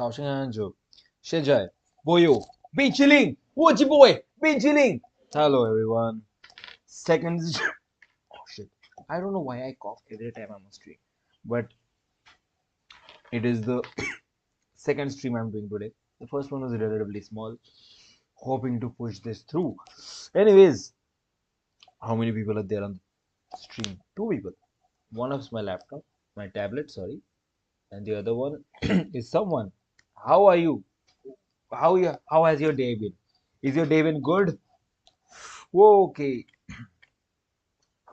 washing hands. Shejai, Boyo, be chilling. Watchy boy, be chilling. Hello everyone. Second. Oh shit. I don't know why I cough every time I'm on stream, but it is the second stream I'm doing today. The first one was relatively small, hoping to push this through. Anyways, how many people are there on the stream? Two people. One is my laptop, my tablet, sorry, and the other one is someone. How are you? How has your day been? Is your day been good? Okay.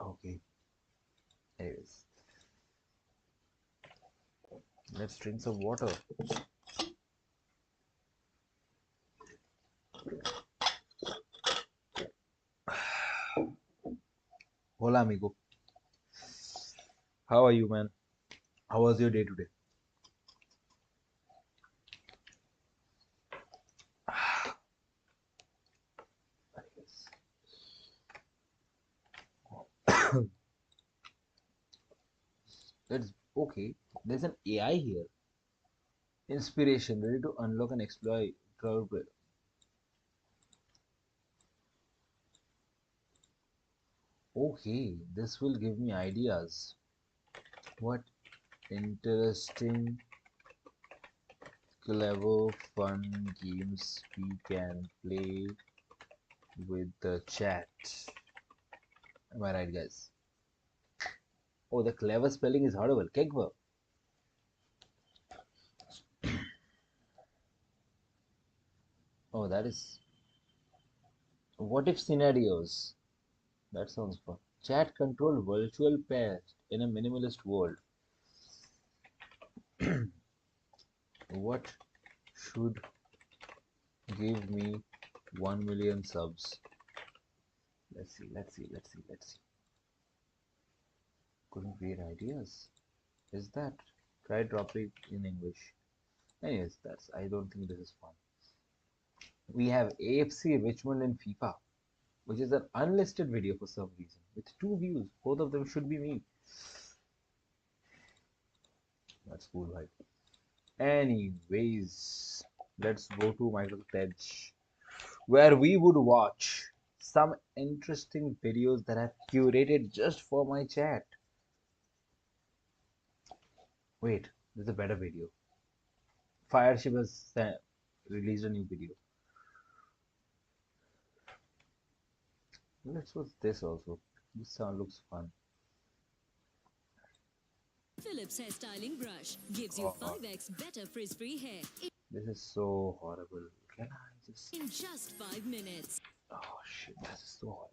Okay. Anyways, let's drink some water. Hola, amigo. How are you, man? How was your day today? That's okay. There's an AI here. Inspiration, ready to unlock and exploit. Okay, this will give me ideas. What interesting, clever, fun games we can play with the chat. Am I right, guys? Oh, the clever spelling is horrible. Kegver. Oh, that is. What if scenarios? That sounds fun. Chat control virtual pets in a minimalist world. What should give me 1 million subs? Let's see. Couldn't create ideas. Is that? Try dropping in English. Anyways, I don't think this is fun. We have AFC Richmond and FIFA, which is an unlisted video for some reason, with 2 views. Both of them should be me. That's cool, right? Anyways, let's go to Michael Tej, where we would watch some interesting videos that I've curated just for my chat. Wait, there's a better video. Fireship has released a new video. Let's watch this also. This sound looks fun. Philips hairstyling brush gives you 5x better frizz-free hair. This is so horrible. Can I just... In just 5 minutes. Oh shit, this is so horrible.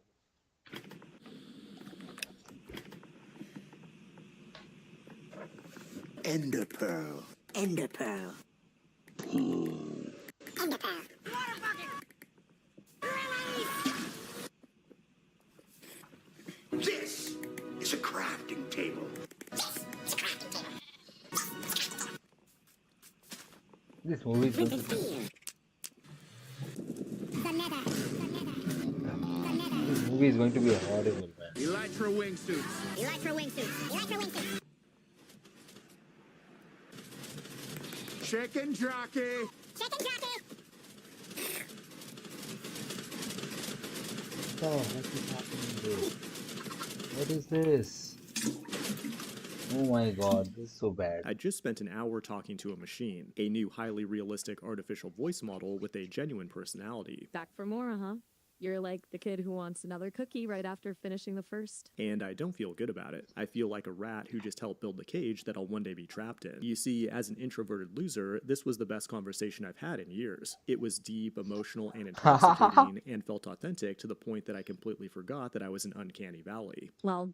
Ender pearl. Ender pearl. Ender pearl. Water bucket. This is a crafting table. This movie is going to be... This movie is going to be horrible, man. Elytra wingsuits. Elytra wingsuits. Elytra wingsuits. Chicken jockey. Chicken jockey. Oh, what is happening here? What is this? Oh my god, this is so bad. I just spent an hour talking to a machine, a new highly realistic artificial voice model with a genuine personality. Back for more, huh? You're like the kid who wants another cookie right after finishing the first. And I don't feel good about it. I feel like a rat who just helped build the cage that I'll one day be trapped in. You see, as an introverted loser, this was the best conversation I've had in years. It was deep, emotional, and intoxicating, and felt authentic to the point that I completely forgot that I was in Uncanny Valley. Well,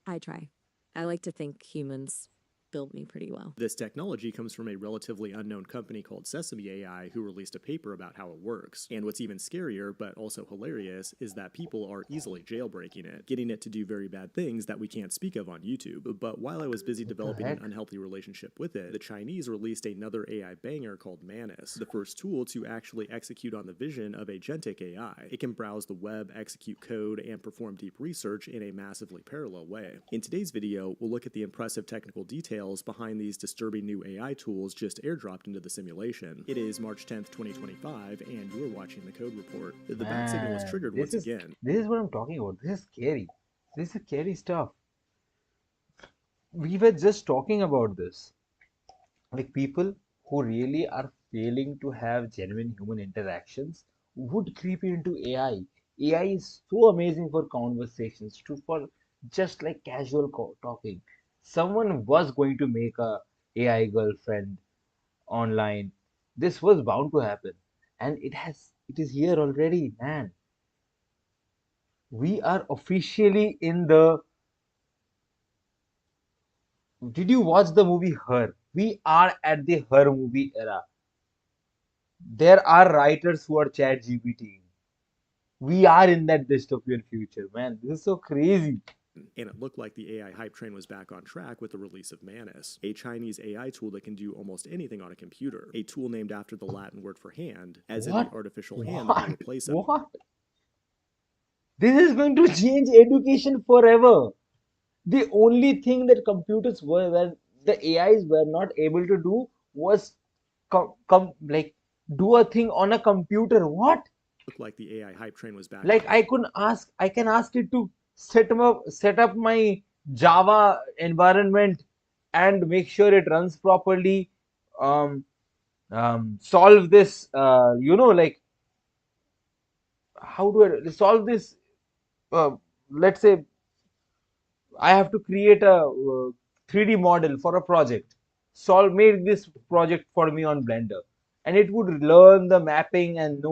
I try. I like to think humans build me pretty well. This technology comes from a relatively unknown company called Sesame AI, who released a paper about how it works. And what's even scarier, but also hilarious, is that people are easily jailbreaking it, getting it to do very bad things that we can't speak of on YouTube. But while I was busy developing an unhealthy relationship with it, the Chinese released another AI banger called Manus, the first tool to actually execute on the vision of agentic AI. It can browse the web, execute code, and perform deep research in a massively parallel way. In today's video, we'll look at the impressive technical details details behind these disturbing new AI tools just airdropped into the simulation. It is March 10th, 2025, and you're watching the Code Report. The bat signal was triggered once again. This is what I'm talking about. This is scary. This is scary stuff. We were just talking about this. Like people who really are failing to have genuine human interactions would creep into AI. AI is so amazing for conversations, for just like casual talking. Someone was going to make a AI girlfriend online. This was bound to happen, and it is here already, man. We are officially in the. Did you watch the movie Her? We are at the Her movie era. There are writers who are chat GPT. We are in that dystopian future, man. This is so crazy. And it looked like the AI hype train was back on track with the release of Manus, a Chinese AI tool that can do almost anything on a computer, a tool named after the Latin word for hand, as in the artificial hand that will replace it. What? This is going to change education forever. The only thing that computers were the AIs were not able to do was like do a thing on a computer. What? Looked like the AI hype train was back. Like I can ask it to set up my Java environment and make sure it runs properly. Solve this. Like how do I solve this? Let's say I have to create a 3D model for a project. Make this project for me on Blender, and it would learn the mapping and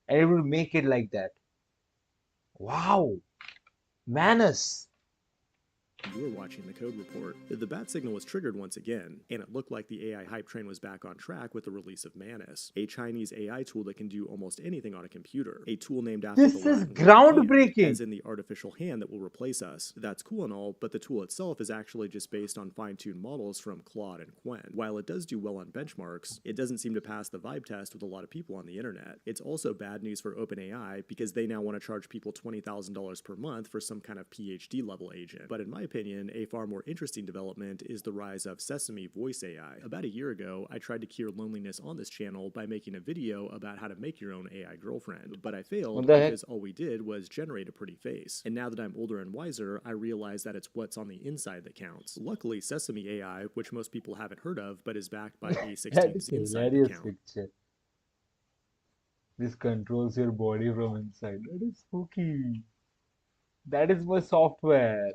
it would make it like that. Wow, Manus. You were watching the Code Report. The bat signal was triggered once again, and it looked like the AI hype train was back on track with the release of Manus, a Chinese AI tool that can do almost anything on a computer, a tool named after This the is Latin word groundbreaking. hand, as in the artificial hand that will replace us. That's cool and all, but the tool itself is actually just based on fine-tuned models from Claude and Quen. While it does do well on benchmarks, it doesn't seem to pass the vibe test with a lot of people on the internet. It's also bad news for OpenAI because they now want to charge people $20,000 per month for some kind of PhD level agent. But in my opinion, a far more interesting development is the rise of Sesame Voice AI. About a year ago, I tried to cure loneliness on this channel by making a video about how to make your own AI girlfriend, but I failed because all we did was generate a pretty face. And now that I'm older and wiser, I realize that it's what's on the inside that counts. Luckily, Sesame AI, which most people haven't heard of, but is backed by A16's inside account. Picture. This controls your body from inside. That is spooky. That is my software.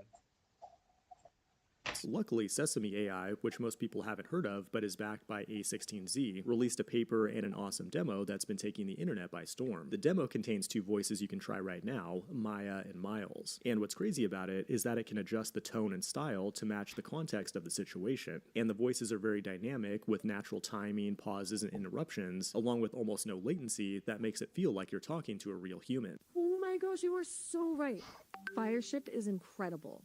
Luckily, Sesame AI, which most people haven't heard of but is backed by A16Z, released a paper and an awesome demo that's been taking the internet by storm. The demo contains two voices you can try right now, Maya and Miles. And what's crazy about it is that it can adjust the tone and style to match the context of the situation. And the voices are very dynamic with natural timing, pauses, and interruptions, along with almost no latency that makes it feel like you're talking to a real human. Oh my gosh, you are so right. Fireship is incredible.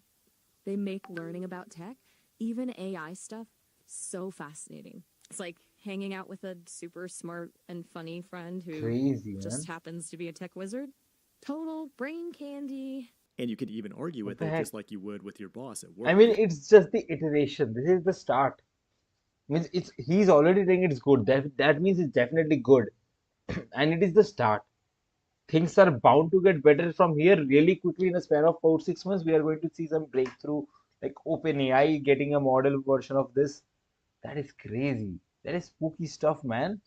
They make learning about tech, even AI stuff, so fascinating. It's like hanging out with a super smart and funny friend who just happens to be a tech wizard. Total brain candy. And you could even argue with it just like you would with your boss at work. I mean, it's just the iteration. This is the start. Means he's already saying it's good. That means it's definitely good, and it is the start. Things are bound to get better from here really quickly. In a span of 4-6 months, we are going to see some breakthrough, like OpenAI getting a model version of this. That is crazy. That is spooky stuff, man.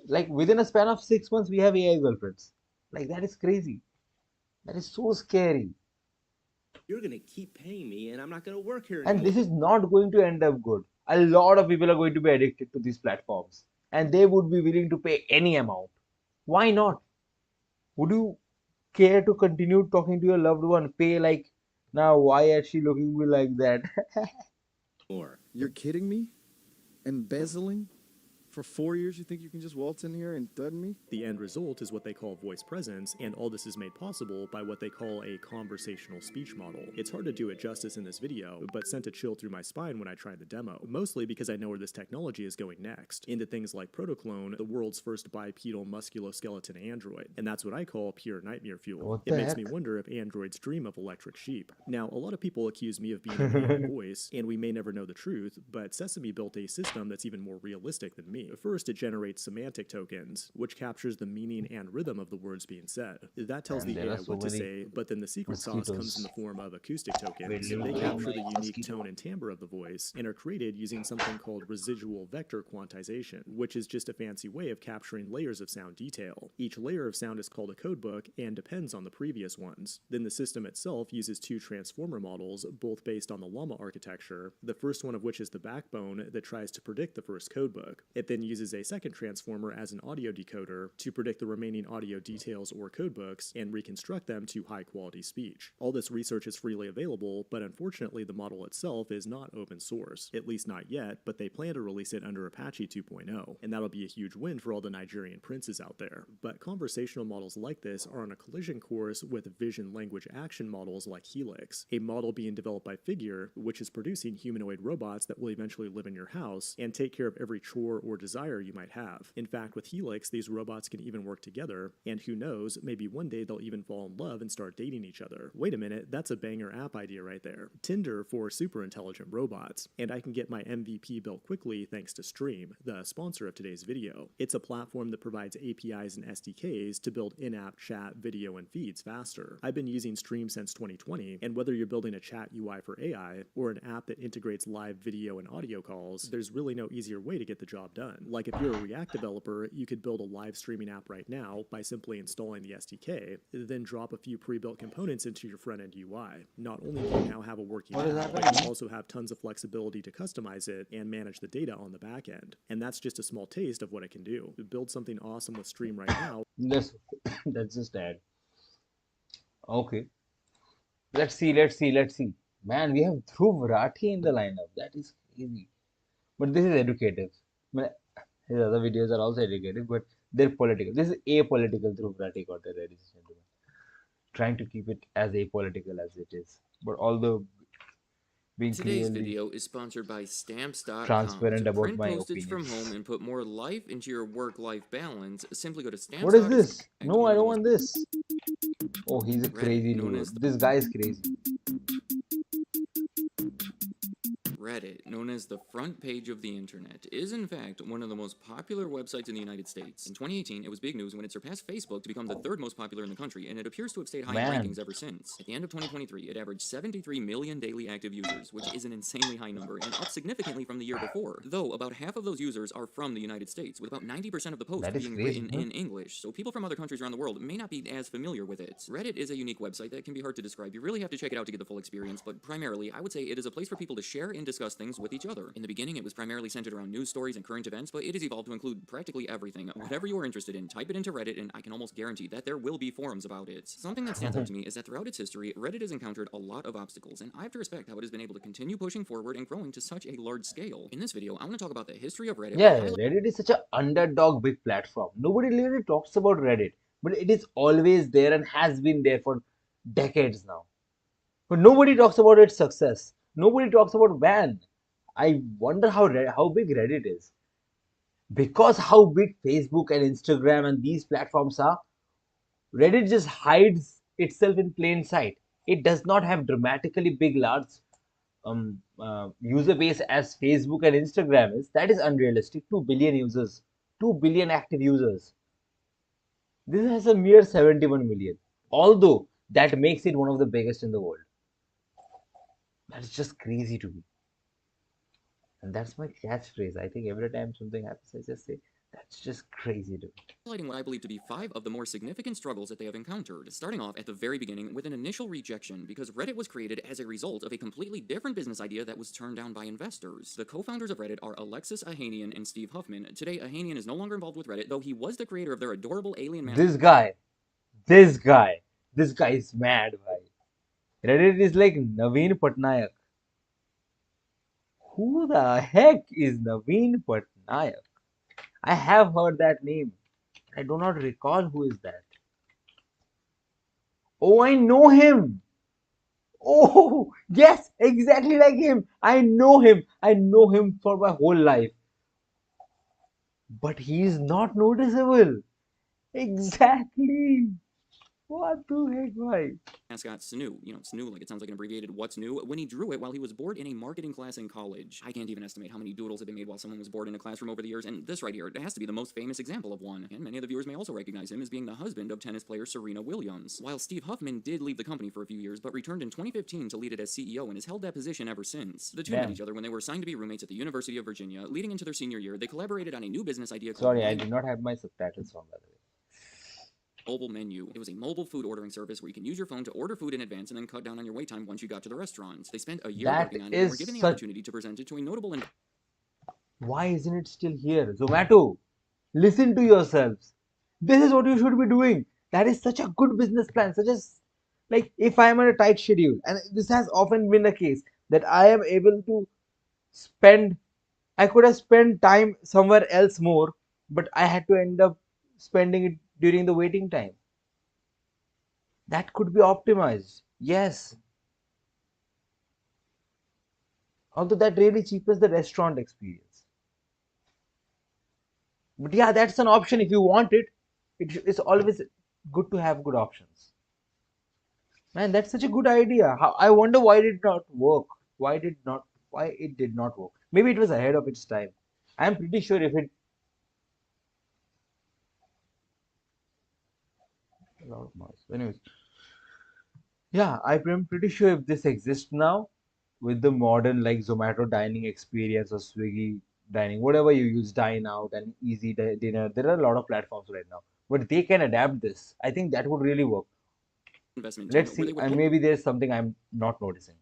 Like within a span of 6 months, we have AI girlfriends. Like that is crazy. That is so scary. You're going to keep paying me and I'm not going to work here anymore. And this is not going to end up good. A lot of people are going to be addicted to these platforms, and they would be willing to pay any amount. Why not? Would you care to continue talking to your loved one? Pay like, now why is she looking at me like that? More. You're kidding me? Embezzling? For 4 years, you think you can just waltz in here and dud me? The end result is what they call voice presence, and all this is made possible by what they call a conversational speech model. It's hard to do it justice in this video, but sent a chill through my spine when I tried the demo, mostly because I know where this technology is going next, into things like Protoclone, the world's first bipedal musculoskeleton android, and that's what I call pure nightmare fuel. What It the makes heck? me wonder if androids dream of electric sheep. Now, a lot of people accuse me of being an AI voice, and we may never know the truth, but Sesame built a system that's even more realistic than me. First, it generates semantic tokens, which captures the meaning and rhythm of the words being said. That tells And the there AI are so what to many say, but then the secret sauce comes in the form of acoustic tokens. Wait, They little capture boy, the my unique mosquito. tone and timbre of the voice and are created using something called residual vector quantization, which is just a fancy way of capturing layers of sound detail. Each layer of sound is called a codebook and depends on the previous ones. Then the system itself uses two transformer models, both based on the Llama architecture, the first one of which is the backbone that tries to predict the first codebook. It then uses a second transformer as an audio decoder to predict the remaining audio details or codebooks and reconstruct them to high-quality speech. All this research is freely available, but unfortunately the model itself is not open source, at least not yet, but they plan to release it under Apache 2.0, and that'll be a huge win for all the Nigerian princes out there. But conversational models like this are on a collision course with vision language action models like Helix, a model being developed by Figure, which is producing humanoid robots that will eventually live in your house and take care of every chore or desire you might have. In fact, with Helix, these robots can even work together, and who knows, maybe one day they'll even fall in love and start dating each other. Wait a minute, that's a banger app idea right there. Tinder for super intelligent robots. And I can get my MVP built quickly thanks to Stream, the sponsor of today's video. It's a platform that provides APIs and SDKs to build in-app chat, video, and feeds faster. I've been using Stream since 2020, and whether you're building a chat UI for AI or an app that integrates live video and audio calls, there's really no easier way to get the job done. Like if you're a React developer, you could build a live streaming app right now by simply installing the SDK, then drop a few pre-built components into your front-end UI. Not only do you now have a working What is app, but happening? you also have tons of flexibility to customize it and manage the data on the back end. And that's just a small taste of what it can do. Build something awesome with Stream right now. That's just ad. Okay. Let's see. Man, we have Dhruv Rathi in the lineup. That is crazy. But this is educative. But his other videos are also educative, but they're political. This is apolitical Dhruv Rathi got there, ladies and gentlemen. Trying to keep it as apolitical as it is. But although being Today's clearly video is sponsored by Stamps.com. transparent To about print my postage from opinions. home and put more life into your work-life balance, simply go to Stamps.com. What is this? and No, one I of the don't most want this. Oh, he's a Reddit, crazy known dude. as the This guy is crazy. Reddit, known as the front page of the internet, is in fact one of the most popular websites in the United States. In 2018, it was big news when it surpassed Facebook to become the third most popular in the country, and it appears to have stayed high in Man. rankings ever since. At the end of 2023, it averaged 73 million daily active users, which is an insanely high number, and up significantly from the year before. Though about half of those users are from the United States, with about 90% of the posts That is being crazy, written huh? in English, so people from other countries around the world may not be as familiar with it. Reddit is a unique website that can be hard to describe. You really have to check it out to get the full experience, but primarily, I would say it is a place for people to share and discuss things with each other. In the beginning, it was primarily centered around news stories and current events, but it has evolved to include practically everything. Whatever you are interested in, type it into Reddit, and I can almost guarantee that there will be forums about it. Something that stands out to me is that throughout its history, Reddit has encountered a lot of obstacles, and I have to respect how it has been able to continue pushing forward and growing to such a large scale. In this video, I want to talk about the history of Reddit. Yeah, Reddit is such an underdog big platform. Nobody really talks about Reddit, but it is always there and has been there for decades now. But nobody talks about its success. Nobody talks about man. I wonder how big Reddit is. Because how big Facebook and Instagram and these platforms are, Reddit just hides itself in plain sight. It does not have dramatically big, large user base as Facebook and Instagram is. That is unrealistic. 2 billion users, 2 billion active users. This has a mere 71 million. Although that makes it one of the biggest in the world. That's just crazy to me. And that's my catchphrase. I think every time something happens, I just say, that's just crazy to me. Highlighting what I believe to be 5 of the more significant struggles that they have encountered, starting off at the very beginning with an initial rejection because Reddit was created as a result of a completely different business idea that was turned down by investors. The co-founders of Reddit are Alexis Ohanian and Steve Huffman. Today, Ohanian is no longer involved with Reddit, though he was the creator of their adorable alien mascot. This guy is mad, bhai. Reddit is like Naveen Patnaik. Who the heck is Naveen Patnaik? I have heard that name. I do not recall who is that. Oh, I know him. Oh, yes, exactly like him. I know him. I know him for my whole life. But he is not noticeable. Exactly. What the heck, why? mascot Snoo. You know, Snoo, like it sounds like an abbreviated what's new, when he drew it while he was bored in a marketing class in college. I can't even estimate how many doodles have been made while someone was bored in a classroom over the years, and this right here, it has to be the most famous example of one. And many of the viewers may also recognize him as being the husband of tennis player Serena Williams. While Steve Huffman did leave the company for a few years, but returned in 2015 to lead it as CEO and has held that position ever since. The two met Damn. each other when they were assigned to be roommates at the University of Virginia. Leading into their senior year, they collaborated on a new business idea called Sorry, I did not have my subtitles on, by the way. Mobile Menu. It was a mobile food ordering service where you can use your phone to order food in advance and then cut down on your wait time once you got to the restaurant. They spent a year That working on it and were is given the such. opportunity to present it to a notable Why isn't it still here? Zomato, listen to yourselves. This is what you should be doing. That is such a good business plan. Such as, like, if I am on a tight schedule, and this has often been the case, that I am able to spend, I could have spent time somewhere else more, but I had to end up spending it during the waiting time. That could be optimized. Yes. Although that really cheapens the restaurant experience. But yeah, that's an option if you want it. It's always good to have good options. Man, that's such a good idea. I wonder why did it not work. Why it did not work. Maybe it was ahead of its time. I'm pretty sure if it a lot of noise. Anyways, yeah, I'm pretty sure if this exists now with the modern like Zomato dining experience or Swiggy dining, whatever you use, dine out and easy dinner, there are a lot of platforms right now. But they can adapt this. I think that would really work. investment team Let's where see. they would And maybe there's something I'm not noticing.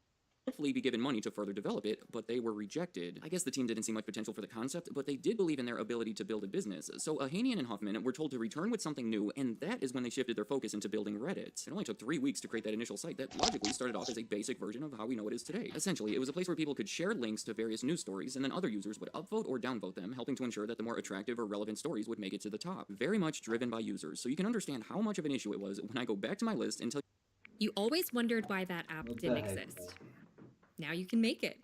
hopefully be given money to further develop it, but they were rejected. I guess the team didn't see much potential for the concept, but they did believe in their ability to build a business. So Ahanian and Huffman were told to return with something new, and that is when they shifted their focus into building Reddit. It only took 3 weeks to create that initial site that logically started off as a basic version of how we know it is today. Essentially, it was a place where people could share links to various news stories, and then other users would upvote or downvote them, helping to ensure that the more attractive or relevant stories would make it to the top. Very much driven by users, so you can understand how much of an issue it was when I go back to my list and tell You always wondered why that app What the didn't heck? exist. Now you can make it.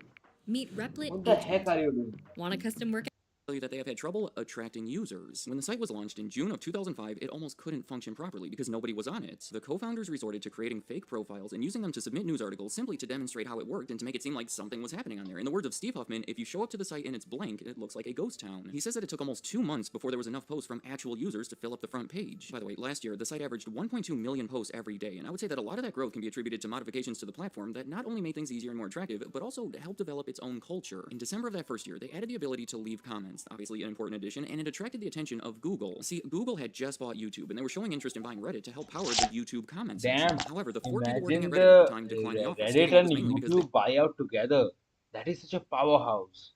Meet Replit What the heck Agent. are you doing? Want a custom workout? you that they have had trouble attracting users. When the site was launched in June of 2005, it almost couldn't function properly because nobody was on it. The co-founders resorted to creating fake profiles and using them to submit news articles simply to demonstrate how it worked and to make it seem like something was happening on there. In the words of Steve Huffman, if you show up to the site and it's blank, it looks like a ghost town. He says that it took almost 2 months before there was enough posts from actual users to fill up the front page. By the way, last year, the site averaged 1.2 million posts every day, and I would say that a lot of that growth can be attributed to modifications to the platform that not only made things easier and more attractive, but also helped develop its own culture. In December of that first year, they added the ability to leave comments, obviously an important addition, and it attracted the attention of Google. See, Google had just bought YouTube, and they were showing interest in buying Reddit to help power the YouTube comment section. Damn. However, the 4 people working Imagine at Reddit at the the time declined the offer. Reddit stating it and was mainly because YouTube buyout together. That is such a powerhouse.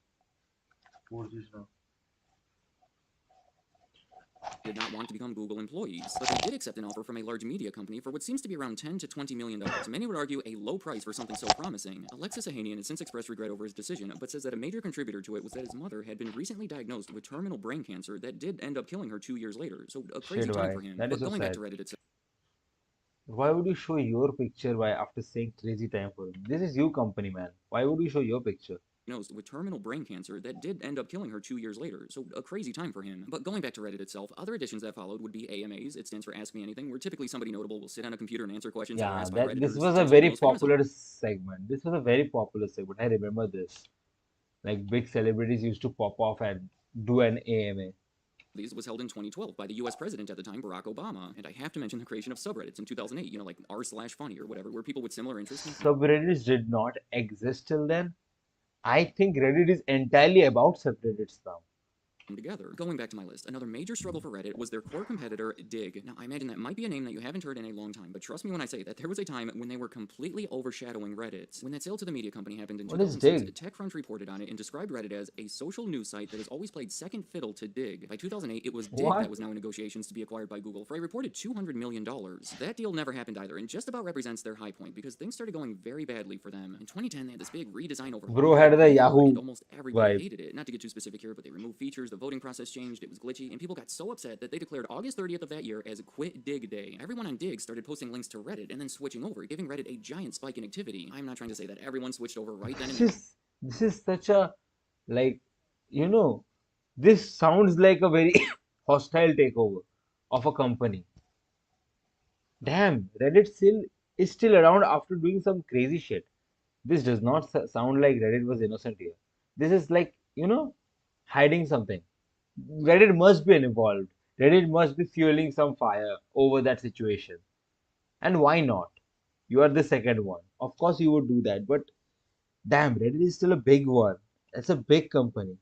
they did not want to become Google employees, but they did accept an offer from a large media company for what seems to be around $10 to $20 million. Many would argue a low price for something so promising. Alexis Ohanian has since expressed regret over his decision, but says that a major contributor to it was that his mother had been recently diagnosed with terminal brain cancer that did end up killing her 2 years later. So a crazy Shit, time why? for him. That But is so going back sad. to Reddit itself. Why would you show your picture by after saying crazy time for him? This is you company, man. Why would you show your picture? Diagnosed with terminal brain cancer that did end up killing her 2 years later, so a crazy time for him. But going back to Reddit itself, other additions that followed would be AMAs. It stands for Ask Me Anything, where typically somebody notable will sit on a computer and answer questions that are Yeah, asked by that this Redditors. was a Essentially, the very most famous popular segment. This was a very popular segment. I remember this. Like big celebrities used to pop off and do an AMA. these was held in 2012 by the US president at the time, Barack Obama. And I have to mention the creation of subreddits in 2008, you know, like r/funny or whatever, where people with similar interests can Subreddits did not exist till then. I think Reddit is entirely about subreddits now. come together. Going back to my list, another major struggle for Reddit was their core competitor, Dig. Now, I imagine that might be a name that you haven't heard in a long time, but trust me when I say that there was a time when they were completely overshadowing Reddit. When that sale to the media company happened in What is 2006, Dig? TechCrunch reported on it and described Reddit as a social news site that has always played second fiddle to Dig. By 2008, it was Dig What? that was now in negotiations to be acquired by Google for a reported $200 million. That deal never happened either, and just about represents their high point because things started going very badly for them. In 2010, they had this big redesign overhaul. Bro had the Yahoo and almost everybody vibe. hated it. Not to get too specific here, but they removed features, the voting process changed, it was glitchy, and people got so upset that they declared August 30th of that year as Quit Dig Day. Everyone on Dig started posting links to Reddit and then switching over, giving Reddit a giant spike in activity. I'm not trying to say that everyone switched over right then and there. This is such a, like, you know, this sounds like a very hostile takeover of a company. Damn, Reddit still is still around after doing some crazy shit. This does not sound like Reddit was innocent here. This is like, hiding something. Reddit must be involved. Reddit must be fueling some fire over that situation. And why not? You are the second one. Of course you would do that, but damn, Reddit is still a big one. It's a big company.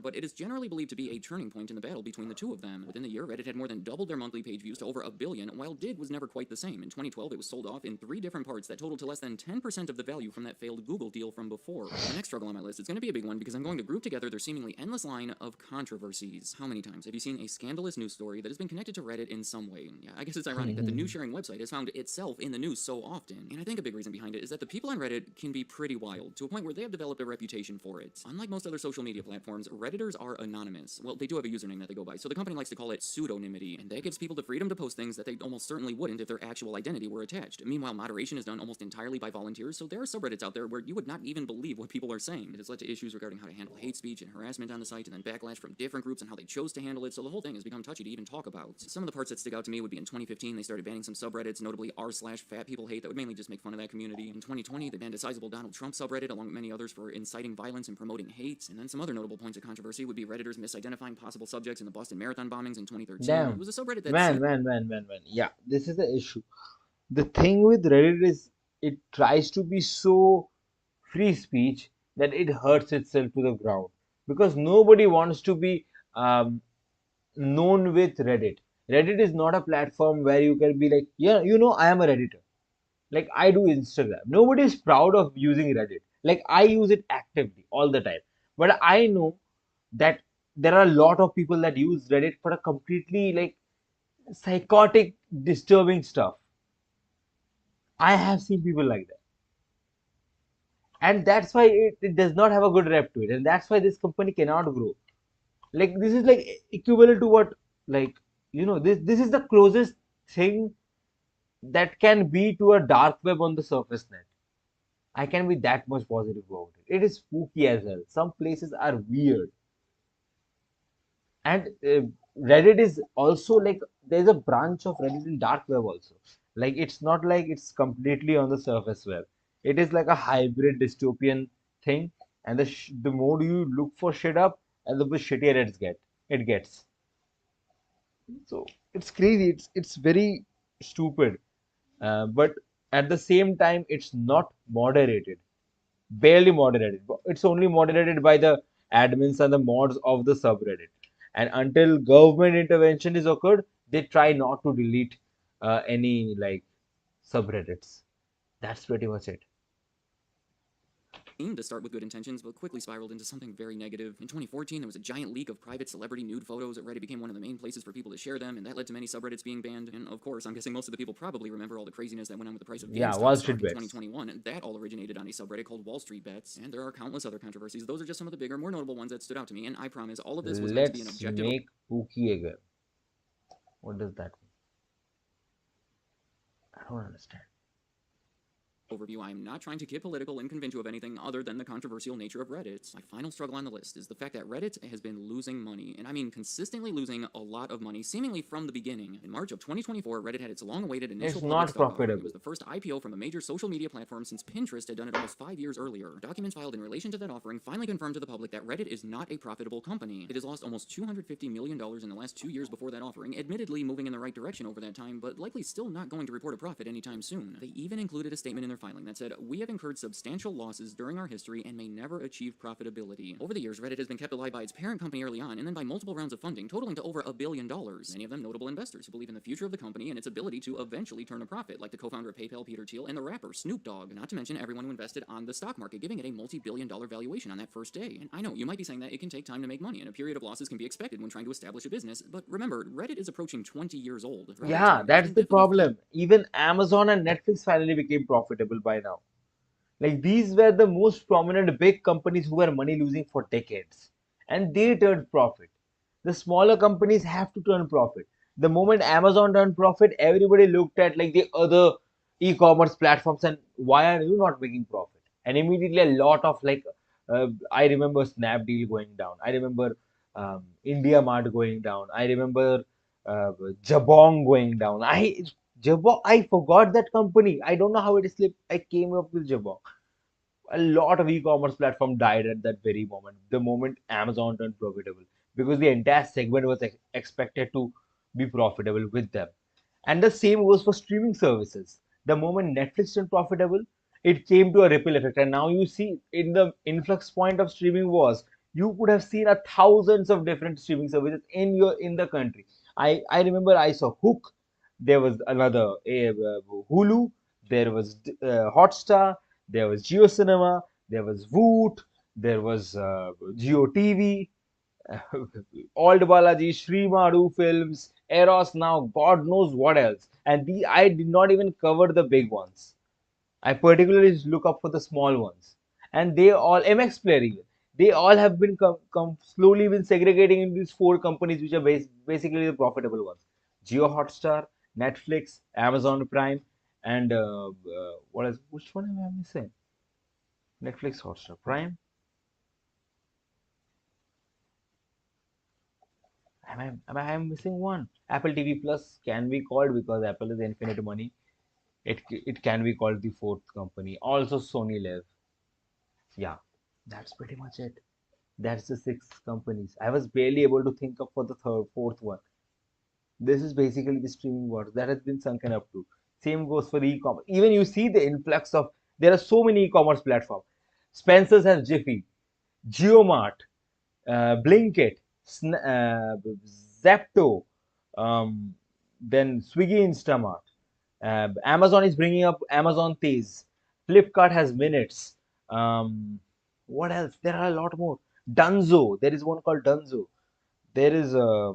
But it is generally believed to be a turning point in the battle between the two of them. Within the year, Reddit had more than doubled their monthly page views to over 1 billion, while Dig was never quite the same. In 2012, it was sold off in 3 different parts that totaled to less than 10% of the value from that failed Google deal from before. The next struggle on my list is going to be a big one because I'm going to group together their seemingly endless line of controversies. How many times have you seen a scandalous news story that has been connected to Reddit in some way? Yeah, I guess it's ironic that the news sharing website has found itself in the news so often. And I think a big reason behind it is that the people on Reddit can be pretty wild, to a point where they have developed a reputation for it. Unlike most other social media platforms, Redditors are anonymous. Well, they do have a username that they go by, so the company likes to call it pseudonymity, and that gives people the freedom to post things that they almost certainly wouldn't if their actual identity were attached. Meanwhile, moderation is done almost entirely by volunteers, so there are subreddits out there where you would not even believe what people are saying. It has led to issues regarding how to handle hate speech and harassment on the site, and then backlash from different groups on how they chose to handle it, so the whole thing has become touchy to even talk about. Some of the parts that stick out to me would be in 2015, they started banning some subreddits, notably r/fatpeoplehate, that would mainly just make fun of that community. In 2020, they banned a sizable Donald Trump subreddit, along with many others, for inciting violence and promoting hate. And then some other notable points of controversy would be Redditors misidentifying possible subjects in the Boston Marathon bombings in 2013. Damn. It was a subreddit that Man. Yeah, this is the issue. The thing with Reddit is it tries to be so free speech that it hurts itself to the ground because nobody wants to be known with Reddit. Reddit is not a platform where you can be like, yeah, I am a Redditor. Like I do Instagram. Nobody is proud of using Reddit. Like I use it actively all the time. But I know that there are a lot of people that use Reddit for a completely like psychotic, disturbing stuff. I have seen people like that. And that's why it does not have a good rep to it. And that's why this company cannot grow. Like this is like equivalent to what, like, this is the closest thing that can be to a dark web on the surface net. I can be that much positive about it. It is spooky as well. Some places are weird. And Reddit is also like, there's a branch of Reddit in dark web also. Like it's not like it's completely on the surface web. It is like a hybrid dystopian thing. And the more you look for shit up, and the shittier it gets. So it's crazy. It's very stupid. But at the same time, it's not moderated. Barely moderated. It's only moderated by the admins and the mods of the subreddit. And until government intervention is occurred, they try not to delete any like subreddits. That's pretty much it. Aimed to start with good intentions, but quickly spiraled into something very negative. In 2014, there was a giant leak of private celebrity nude photos. Reddit became one of the main places for people to share them, and that led to many subreddits being banned. And of course, I'm guessing most of the people probably remember all the craziness that went on with the price of GameStop Wall stock Street in bets. 2021, and that all originated on a subreddit called Wall Street Bets. And there are countless other controversies. Those are just some of the bigger, more notable ones that stood out to me, and I promise all of this was meant to be an Let's objective. make Pookie again. What does that mean? I don't understand. Overview, I am not trying to get political and convince you of anything other than the controversial nature of Reddit. My final struggle on the list is the fact that Reddit has been losing money, and I mean consistently losing a lot of money, seemingly from the beginning. In March of 2024, Reddit had its long-awaited initial It's public not stock offering. profitable. It was the first IPO from a major social media platform since Pinterest had done it almost 5 years earlier. Documents filed in relation to that offering finally confirmed to the public that Reddit is not a profitable company. It has lost almost $250 million in the last 2 years before that offering, admittedly moving in the right direction over that time, but likely still not going to report a profit anytime soon. They even included a statement in their filing that said, "We have incurred substantial losses during our history and may never achieve profitability." Over the years, Reddit has been kept alive by its parent company early on, and then by multiple rounds of funding, totaling to over $1 billion. Many of them notable investors who believe in the future of the company and its ability to eventually turn a profit, like the co-founder of PayPal, Peter Thiel, and the rapper Snoop Dogg. Not to mention everyone who invested on the stock market, giving it a multi-billion-dollar valuation on that first day. And I know, you might be saying that it can take time to make money, and a period of losses can be expected when trying to establish a business, but remember, Reddit is approaching 20 years old. Yeah, that's the problem. Even Amazon and Netflix finally became profitable by now. Like these were the most prominent big companies who were money losing for decades, and they turned profit. The smaller companies have to turn profit. The moment Amazon turned profit, everybody looked at like the other e-commerce platforms and why are you not making profit? And immediately a lot of like I remember Snapdeal going down. I remember India Mart going down. I remember Jabong going down. I forgot that company. I don't know how it slipped. I came up with Jabong. A lot of e-commerce platform died at that very moment, the moment Amazon turned profitable, because the entire segment was expected to be profitable with them. And the same goes for streaming services. The moment Netflix turned profitable, it came to a ripple effect. And now you see in the influx point of streaming was you could have seen a thousands of different streaming services in the country. I remember I saw Hook, there was another Hulu, there was Hotstar, there was Geo Cinema, there was Voot, there was Geo TV, Old Balaji, Sri Madhu Films, Eros now, God knows what else. And I did not even cover the big ones. I particularly look up for the small ones. And they all, MX Player even, they all have been slowly been segregating in these four companies which are basically the profitable ones. Geo Hotstar, Netflix, Amazon Prime, and what else? Which one am I missing? Netflix, Hotstar, Prime. Am I missing one? Apple TV Plus can be called because Apple is infinite money. It can be called the fourth company. Also Sony Live. Yeah, that's pretty much it. That's the six companies. I was barely able to think of for the fourth one. This is basically the streaming wars that has been sunken up to. Same goes for the e-commerce. Even you see the influx of there are so many e-commerce platforms. Spencer's has Jiffy, Geomart, Blinkit, Zepto, then Swiggy Instamart. Amazon is bringing up Amazon Pays. Flipkart has Minutes. What else? There are a lot more. Dunzo. There is one called Dunzo. There is a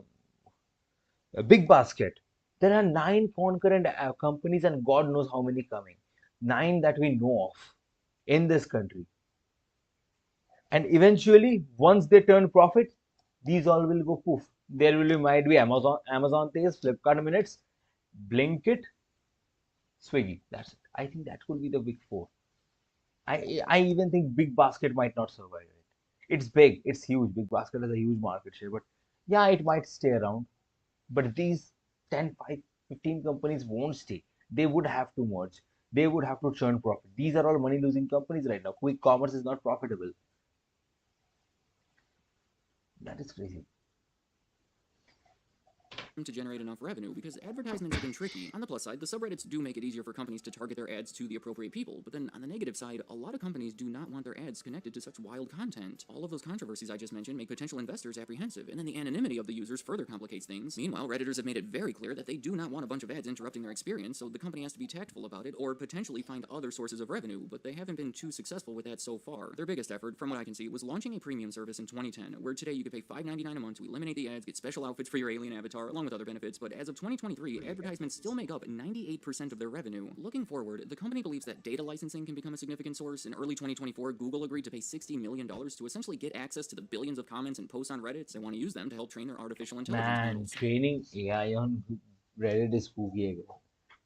Big Basket. There are nine concurrent companies, and God knows how many coming. Nine that we know of in this country. And eventually, once they turn profit, these all will go poof. There will be might be Amazon Pays, Flipkart Minutes, Blinkit, Swiggy. That's it. I think that could be the big four. I even think Big Basket might not survive it. It's big, it's huge. Big Basket has a huge market share, but yeah, it might stay around. But these 10, 5, 15 companies won't stay. They would have to merge. They would have to churn profit. These are all money losing companies right now. Quick commerce is not profitable. That is crazy. To generate enough revenue because advertisements have been tricky. On the plus side, the subreddits do make it easier for companies to target their ads to the appropriate people, but then on the negative side, a lot of companies do not want their ads connected to such wild content. All of those controversies I just mentioned make potential investors apprehensive, and then the anonymity of the users further complicates things. Meanwhile, Redditors have made it very clear that they do not want a bunch of ads interrupting their experience, so the company has to be tactful about it or potentially find other sources of revenue, but they haven't been too successful with that so far. Their biggest effort, from what I can see, was launching a premium service in 2010, where today you could pay $5.99 a month to eliminate the ads, get special outfits for your alien avatar, along with other benefits, but as of 2023, advertisements still make up 98% of their revenue. Looking forward, the company believes that data licensing can become a significant source. In early 2024, Google agreed to pay $60 million to essentially get access to the billions of comments and posts on Reddit. They want to use them to help train their artificial intelligence Man, models. training AI on Reddit is spooky again.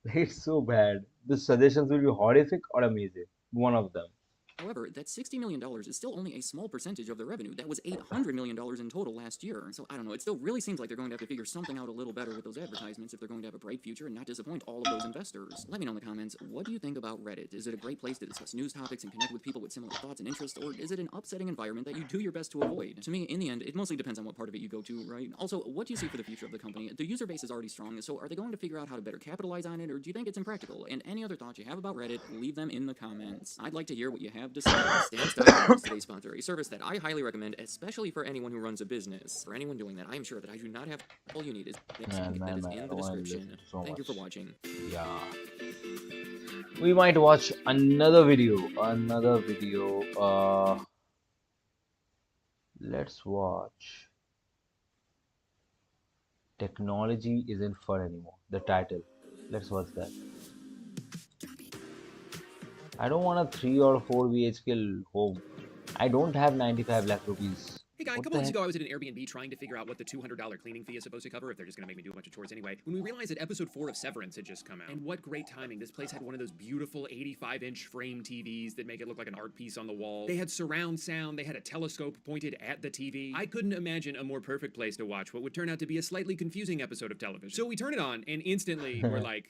It's so bad. The suggestions will be horrific or amazing. One of them. However, that $60 million is still only a small percentage of their revenue. That was $800 million in total last year. So I don't know, it still really seems like they're going to have to figure something out a little better with those advertisements if they're going to have a bright future and not disappoint all of those investors. Let me know in the comments, what do you think about Reddit? Is it a great place to discuss news topics and connect with people with similar thoughts and interests, or is it an upsetting environment that you do your best to avoid? To me, in the end, it mostly depends on what part of it you go to, right? Also, what do you see for the future of the company? The user base is already strong, so are they going to figure out how to better capitalize on it, or do you think it's impractical? And any other thoughts you have about Reddit, leave them in the comments. I'd like to hear what you have to say. Stance.com is today's sponsor, a service that I highly recommend, especially for anyone who runs a business. For anyone doing that, I am sure that I do not have all you need is that is in the description. Thank you for watching. Yeah. We might watch another video. Let's watch Technology Isn't Fun Anymore. The title. Let's watch that. I don't want a 3 or 4 BHK home. I don't have 95 lakh rupees. Hey guy, a What couple the weeks heck? ago I was at an Airbnb trying to figure out what the $200 cleaning fee is supposed to cover if they're just gonna make me do a bunch of chores anyway. When we realized that episode 4 of Severance had just come out. And what great timing. This place had one of those beautiful 85-inch frame TVs that make it look like an art piece on the wall. They had surround sound, they had a telescope pointed at the TV. I couldn't imagine a more perfect place to watch what would turn out to be a slightly confusing episode of television. So we turn it on and instantly we're like,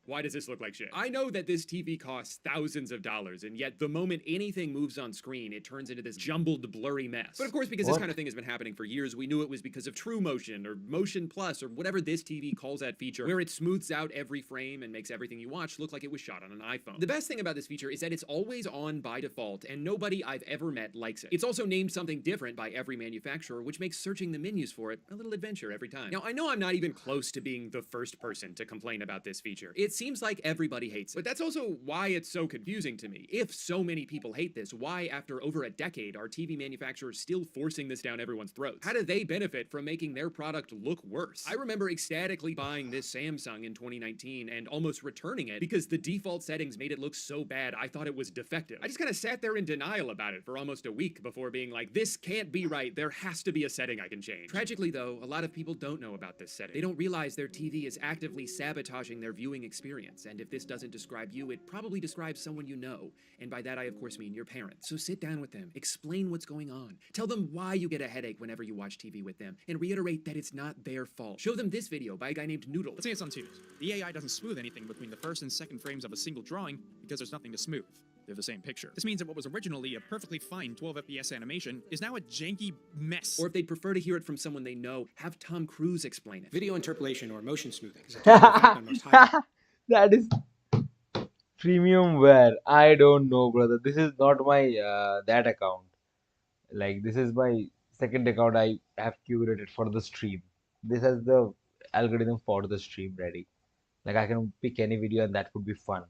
why does this look like shit? I know that this TV costs thousands of dollars, and yet the moment anything moves on screen, it turns into this jumbled, blurry mess. But of course, because this What? kind of thing has been happening for years, we knew it was because of True Motion, or Motion Plus, or whatever this TV calls that feature, where it smooths out every frame and makes everything you watch look like it was shot on an iPhone. The best thing about this feature is that it's always on by default, and nobody I've ever met likes it. It's also named something different by every manufacturer, which makes searching the menus for it a little adventure every time. Now, I know I'm not even close to being the first person to complain about this feature. It seems like everybody hates it. But that's also why it's so confusing to me. If so many people hate this, why after over a decade are TV manufacturers still forcing this down everyone's throats? How do they benefit from making their product look worse? I remember ecstatically buying this Samsung in 2019 and almost returning it because the default settings made it look so bad I thought it was defective. I just kind of sat there in denial about it for almost a week before being like, this can't be right, there has to be a setting I can change. Tragically though, a lot of people don't know about this setting. They don't realize their TV is actively sabotaging their viewing experience, and if this doesn't describe you, it probably describes someone you know, and by that I of course mean your parents. So sit down with them, explain what's going on, tell them why you get a headache whenever you watch TV with them, and reiterate that it's not their fault. Show them this video by a guy named Noodle. Let's say it's on twos. The AI doesn't smooth anything between the first and second frames of a single drawing because there's nothing to smooth. They're the same picture. This means that what was originally a perfectly fine 12 FPS animation is now a janky mess. Or if they'd prefer to hear it from someone they know, have Tom Cruise explain it. Video interpolation or motion smoothing is a technical effect on most high. That is premium wear. I don't know, brother. This is not my that account. Like, this is my second account I have curated for the stream. This has the algorithm for the stream ready. Like, I can pick any video and that would be fun.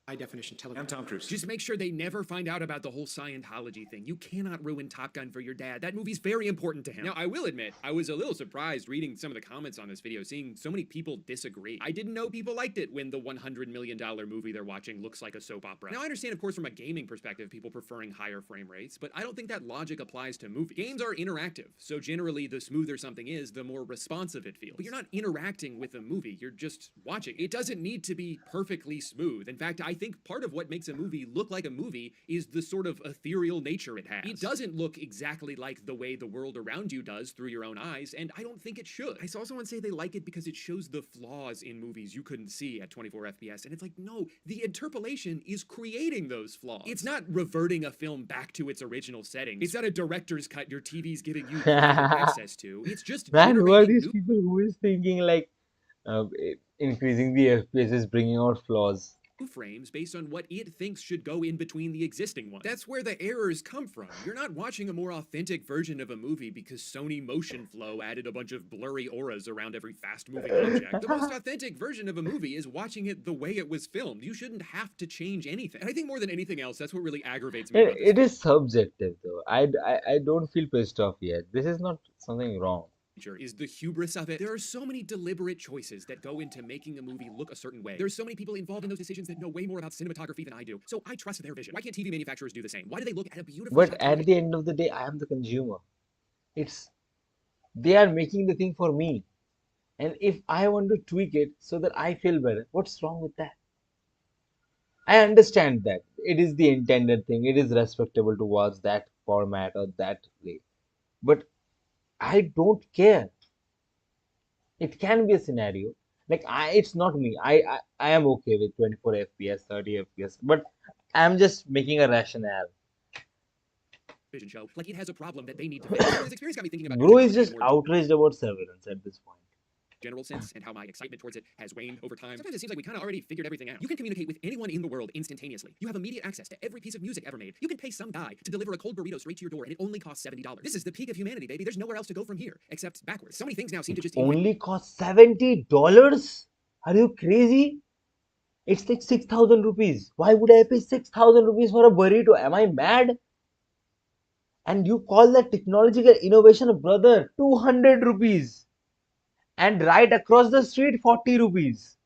High definition television. I'm Tom Cruise. Just make sure they never find out about the whole Scientology thing. You cannot ruin Top Gun for your dad. That movie's very important to him. Now, I will admit, I was a little surprised reading some of the comments on this video, seeing so many people disagree. I didn't know people liked it when the $100 million movie they're watching looks like a soap opera. Now, I understand, of course, from a gaming perspective, people preferring higher frame rates, but I don't think that logic applies to movies. Games are interactive, so generally the smoother something is, the more responsive it feels. But you're not interacting with a movie, you're just watching. It doesn't need to be perfectly smooth. In fact, I think part of what makes a movie look like a movie is the sort of ethereal nature it has. It doesn't look exactly like the way the world around you does through your own eyes, and I don't think it should. I saw someone say they like it because it shows the flaws in movies you couldn't see at 24 FPS, and it's like, no, the interpolation is creating those flaws. It's not reverting a film back to its original settings. It's not a director's cut your TV's giving you access to. It's just Man, who are generating these new people who is thinking like increasing the FPS is bringing out flaws? frames based on what it thinks should go in between the existing ones. That's where the errors come from. You're not watching a more authentic version of a movie because Sony Motion Flow added a bunch of blurry auras around every fast-moving object. The most authentic version of a movie is watching it the way it was filmed. You shouldn't have to change anything. And I think more than anything else, that's what really aggravates me about this. It is subjective though. I don't feel pissed off yet. This is not something wrong. Is the hubris of it. There are so many deliberate choices that go into making a movie look a certain way. There's so many people involved in those decisions that know way more about cinematography than I do. So I trust their vision. Why can't TV manufacturers do the same? Why do they look at a beautiful But shot at the end of the day, I am the consumer. They are making the thing for me. And if I want to tweak it so that I feel better, what's wrong with that? I understand that it is the intended thing. It is respectable towards that format or that way. But I don't care. It can be a scenario. Like it's not me. I am okay with 24 FPS, 30 FPS, but I'm just making a rationale. vision show, like it has a problem that they need to fix. This experience got me thinking about Bro is just outraged about Severance at this point. General sense and how my excitement towards it has waned over time. Sometimes it seems like we kind of already figured everything out. You can communicate with anyone in the world instantaneously. You have immediate access to every piece of music ever made. You can pay some guy to deliver a cold burrito straight to your door, and it only costs $70. This is the peak of humanity, baby. There's nowhere else to go from here except backwards. So many things now seem to just only cost $70. Are you crazy? It's like 6,000 rupees. Why would I pay 6,000 rupees for a burrito? Am I mad? And you call that technological innovation, brother? 200 rupees. And right across the street, 40 rupees.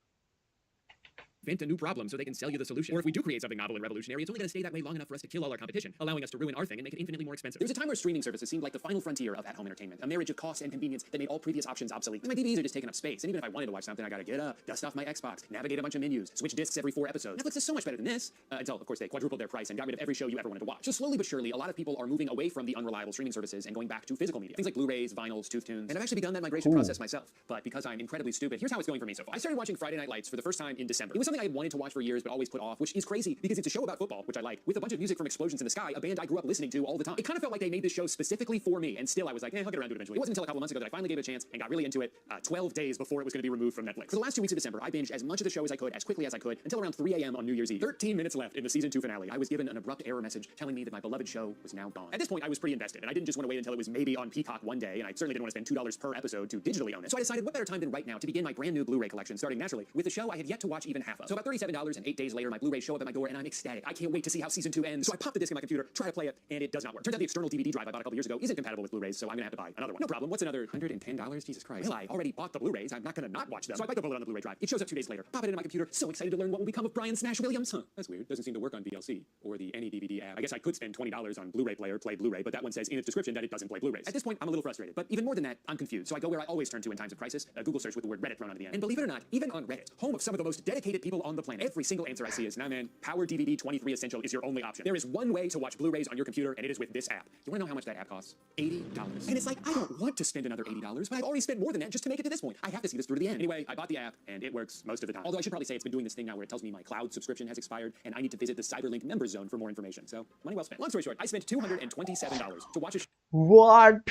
invent a new problem so they can sell you the solution. Or if we do create something novel and revolutionary, it's only going to stay that way long enough for us to kill all our competition, allowing us to ruin our thing and make it infinitely more expensive. There was a time where streaming services seemed like the final frontier of at-home entertainment, a marriage of cost and convenience that made all previous options obsolete. My DVDs are just taking up space, and even if I wanted to watch something, I gotta get up, dust off my Xbox, navigate a bunch of menus, switch discs every 4 episodes. Netflix is so much better than this, until, of course, they quadrupled their price and got rid of every show you ever wanted to watch. So slowly but surely, a lot of people are moving away from the unreliable streaming services and going back to physical media. Things like Blu-rays, vinyls, tooth tunes. And I've actually begun that migration process myself. But because I'm incredibly stupid, here's how it's going for me so far. I started watching Friday Night Lights for the first time in December. It was something I had wanted to watch for years, but always put off, which is crazy because it's a show about football, which I like, with a bunch of music from Explosions in the Sky, a band I grew up listening to all the time. It kind of felt like they made this show specifically for me, and still I was like, I'll get around to it eventually. It wasn't until a couple months ago that I finally gave it a chance and got really into it 12 days before it was going to be removed from Netflix. For the last 2 weeks of December, I binged as much of the show as I could, as quickly as I could, until around 3 a.m. on New Year's Eve. 13 minutes left in the season 2 finale. I was given an abrupt error message telling me that my beloved show was now gone. At this point, I was pretty invested, and I didn't just want to wait until it was maybe on Peacock one day, and I certainly didn't want to spend $2 per episode to digitally own it. So I decided what better time than right now to begin my brand new Blu-ray collection, starting naturally with a show I had yet to watch even half of. So about $37 and 8 days later, my Blu-rays show up at my door, and I'm ecstatic. I can't wait to see how season 2 ends. So I pop the disc in my computer, try to play it, and it does not work. Turns out the external DVD drive I bought a couple years ago isn't compatible with Blu-rays, so I'm gonna have to buy another one. No problem. What's another $110? Jesus Christ. Well, I already bought the Blu-rays. I'm not gonna not watch them. So I bite the bullet on the Blu-ray drive. It shows up 2 days later. Pop it into my computer. So excited to learn what will become of Brian Smash Williams. Huh, that's weird. Doesn't seem to work on VLC or the any DVD app. I guess I could spend $20 on Blu-ray player, play Blu-ray, but that one says in its description that it doesn't play Blu-rays. At this point, I'm a little frustrated. But even more than that, I'm confused. So I go where I always turn to in times of crisis, a Google search with the word Reddit thrown onto the end. And believe it or not, even on Reddit, home of some of the most dedicated people on the planet, every single answer I see is, nah man, Power DVD 23 Essential is your only option. There is one way to watch Blu-rays on your computer, and it is with this app. You wanna know how much that app costs? $80. And it's like, I don't want to spend another $80, but I've already spent more than that just to make it to this point. I have to see this through to the end. Anyway, I bought the app, and it works most of the time. Although I should probably say it's been doing this thing now where it tells me my cloud subscription has expired, and I need to visit the Cyberlink members zone for more information. So, money well spent. Long story short, I spent $227 to watch a What?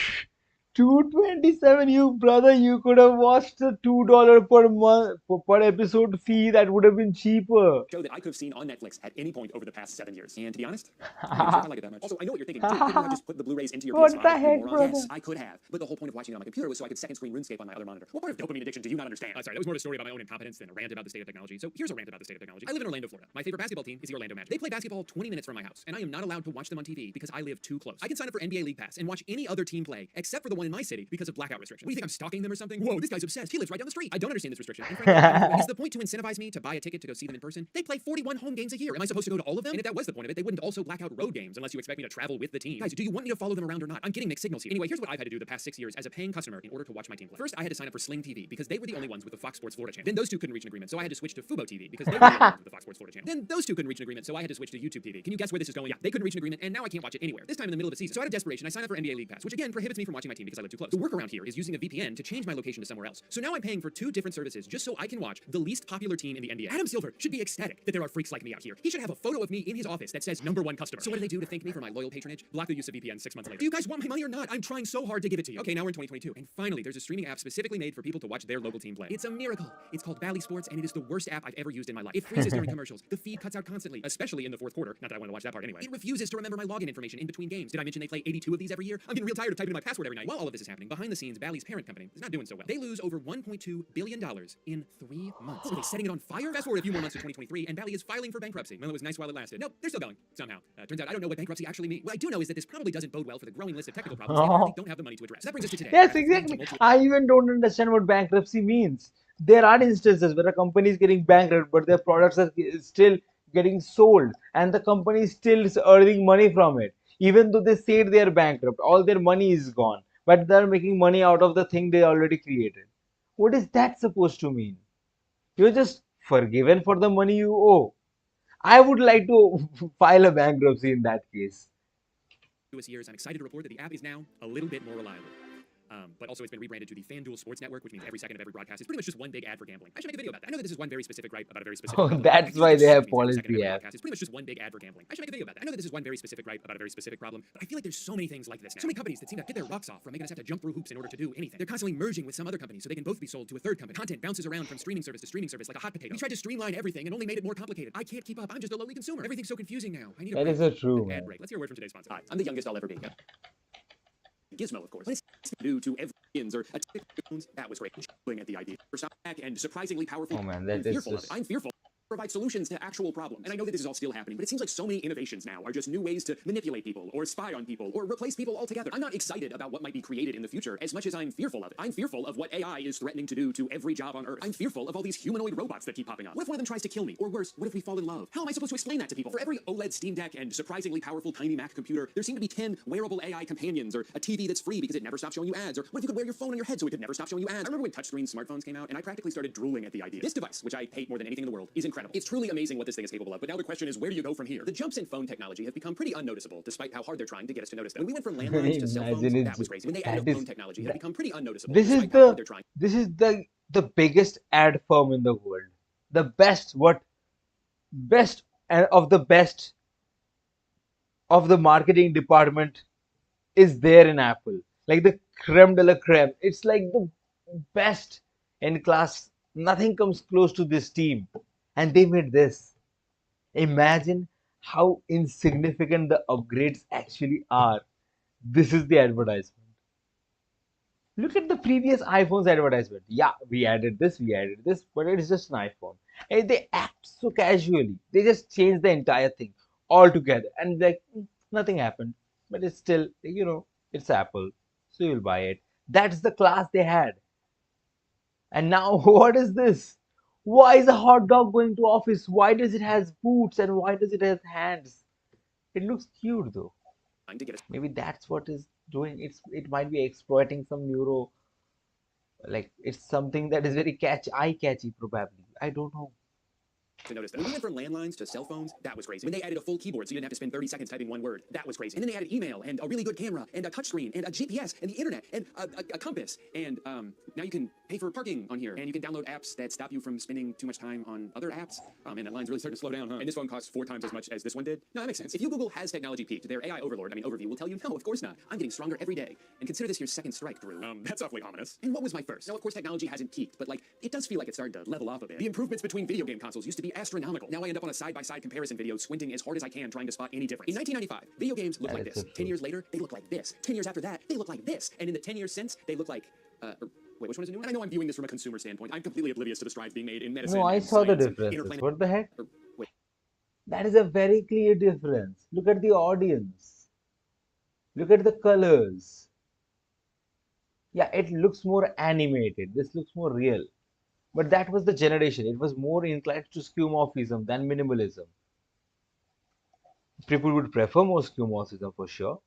227, you brother, you could have watched the $2 per month per episode fee. That would have been cheaper. show that I could have seen on Netflix at any point over the past 7 years. And to be honest, I'm not sure if I like it that much. Also, I know what you're thinking. Didn't you just put the Blu-rays into your What PS5? the heck, You moron? brother? Yes, I could have. But the whole point of watching it on my computer was so I could second screen RuneScape on my other monitor. What part of dopamine addiction do you not understand? Sorry, that was more of a story about my own incompetence than a rant about the state of technology. So here's a rant about the state of technology. I live in Orlando, Florida. My favorite basketball team is the Orlando Magic. They play basketball 20 minutes from my house, and I am not allowed to watch them on TV because I live too close. I can sign up for NBA League Pass and watch any other team play except for the one in my city because of blackout restrictions. What do you think, I'm stalking them or something? Whoa, this guy's obsessed. He lives right down the street. I don't understand this restriction. And frankly, is the point to incentivize me to buy a ticket to go see them in person? They play 41 home games a year. Am I supposed to go to all of them? And if that was the point of it, they wouldn't also black out road games unless you expect me to travel with the team. Guys, do you want me to follow them around or not? I'm getting mixed signals here. Anyway, here's what I've had to do the past 6 years as a paying customer in order to watch my team play. First, I had to sign up for Sling TV because they were the only ones with the Fox Sports Florida channel. Then those two couldn't reach an agreement, so I had to switch to Fubo TV because they were the only ones with the Fox Sports Florida channel. Then those two couldn't reach an agreement, so I had to switch to YouTube TV. Can you guess where this is going? Yeah, they couldn't reach an agreement, and now I can't watch it anywhere. This time in the middle of the season. So out of desperation, I signed up for NBA League Pass, which again prohibits me from watching my team because I live too close. The workaround here is using a VPN to change my location to somewhere else. So now I'm paying for 2 different services just so I can watch the least popular team in the NBA. Adam Silver should be ecstatic that there are freaks like me out here. He should have a photo of me in his office that says #1 customer. So what do they do to thank me for my loyal patronage? Block the use of VPN 6 months later. Do you guys want my money or not? I'm trying so hard to give it to you. Okay, now we're in 2022. And finally, there's a streaming app specifically made for people to watch their local team play. It's a miracle. It's called Bally Sports, and it is the worst app I've ever used in my life. It freezes during commercials. The feed cuts out constantly, especially in the 4th quarter. Not that I want to watch that part anyway. It refuses to remember my login information in between games. Did I mention they play 82 of these every year? I'm getting real tired of typing in my password every night. While all of this is happening, behind the scenes, Bally's parent company is not doing so well. They lose over $1.2 billion in 3 months. Are they setting it on fire? Fast forward a few more months to 2023, and Bally is filing for bankruptcy. Well, it was nice while it lasted. Nope, they're still going, somehow. Turns out I don't know what bankruptcy actually means. What I do know is that this probably doesn't bode well for the growing list of technical problems they apparently don't have the money to address. So that brings us to today. Yes, exactly. I even don't understand what bankruptcy means. There are instances where a company is getting bankrupt, but their products are still getting sold, and the company is still earning money from it. Even though they say they are bankrupt, all their money is gone, but they're making money out of the thing they already created. What is that supposed to mean? You're just forgiven for the money you owe. I would like to file a bankruptcy in that case. Years, I'm excited to report that the app is now a little bit more reliable. But also it's been rebranded to the FanDuel Sports Network, which means every second of every broadcast is pretty much just one big ad for gambling. I should make a video about that. I know that this is one very specific gripe about a very specific problem. That's why they have policy app. It's pretty much just one big ad for gambling. I should make a video about that. I know that this is one very specific gripe about a very specific problem, but I feel like there's so many things like this now. So many companies that seem to get their rocks off from making us have to jump through hoops in order to do anything. They're constantly merging with some other company so they can both be sold to a third company. Content bounces around from streaming service to streaming service like a hot potato. We tried to streamline everything and only made it more complicated. I can't keep up. I'm just a lowly consumer. Everything's so confusing now. I need a That is so true, man. ad break. Let's hear a word from today's sponsor. Hi, I'm the youngest I'll ever be. Gizmo, of course. What is due to every skins or that was great. At the idea for back and surprisingly powerful. Oh man, that is just... I'm fearful provide solutions to actual problems. And I know that this is all still happening, but it seems like so many innovations now are just new ways to manipulate people or spy on people or replace people altogether. I'm not excited about what might be created in the future as much as I'm fearful of it. I'm fearful of what AI is threatening to do to every job on Earth. I'm fearful of all these humanoid robots that keep popping up. What if one of them tries to kill me? Or worse, what if we fall in love? How am I supposed to explain that to people? For every OLED Steam Deck and surprisingly powerful tiny Mac computer, there seem to be 10 wearable AI companions, or a TV that's free because it never stops showing you ads, or what if you could wear your phone on your head so it could never stop showing you ads? I remember when touchscreen smartphones came out, and I practically started drooling at the idea. This device, which I hate more than anything in the world, is incredible. It's truly amazing what this thing is capable of, but now the question is, where do you go from here? The jumps in phone technology have become pretty unnoticeable, despite how hard they're trying to get us to notice them. When we went from landlines to cell phones, that was crazy. When they added phone technology, it had become pretty unnoticeable, despite how hard they're trying. This is the biggest ad firm in the world. The best and of the best of the marketing department is there in Apple. Like the creme de la creme. It's like the best in class. Nothing comes close to this team. And they made this. Imagine how insignificant the upgrades actually are. This is the advertisement. Look at the previous iPhone's advertisement. Yeah, we added this, but it's just an iPhone. And they act so casually. They just change the entire thing altogether. And like nothing happened. But it's still, it's Apple. So you'll buy it. That's the class they had. And now what is this? Why is a hot dog going to office? Why does it has boots and why does it have hands? It looks cute though. Maybe that's what is doing. It might be exploiting some neuro, like it's something that is very eye catchy probably. I don't know. To notice that. When we went from landlines to cell phones, that was crazy. When they added a full keyboard so you didn't have to spend 30 seconds typing one word, that was crazy. And then they added email and a really good camera and a touchscreen and a GPS and the internet and a compass. And now you can pay for parking on here and you can download apps that stop you from spending too much time on other apps. And that line's really starting to slow down, huh? And this phone costs 4 times as much as this one did. No, that makes sense. If you Google has technology peaked, their AI overview will tell you, no, of course not. I'm getting stronger every day. And consider this your second strike, Drew. That's awfully ominous. And what was my first? Now, of course, technology hasn't peaked, but like, it does feel like it's starting to level off a bit. The improvements between video game consoles used to be astronomical. Now I end up on a side-by-side comparison video squinting as hard as I can trying to spot any difference. In 1995, video games looked like this. 10 years later, they look like this. 10 years after that, they look like this. And in the 10 years since, they look like, wait, which one is the new one? And I know I'm viewing this from a consumer standpoint. I'm completely oblivious to the strides being made in medicine. No, I saw the differences. What the heck? That is a very clear difference. Look at the audience. Look at the colors. Yeah, it looks more animated. This looks more real. But that was the generation. It was more inclined to skeuomorphism than minimalism. People would prefer more skeuomorphism for sure.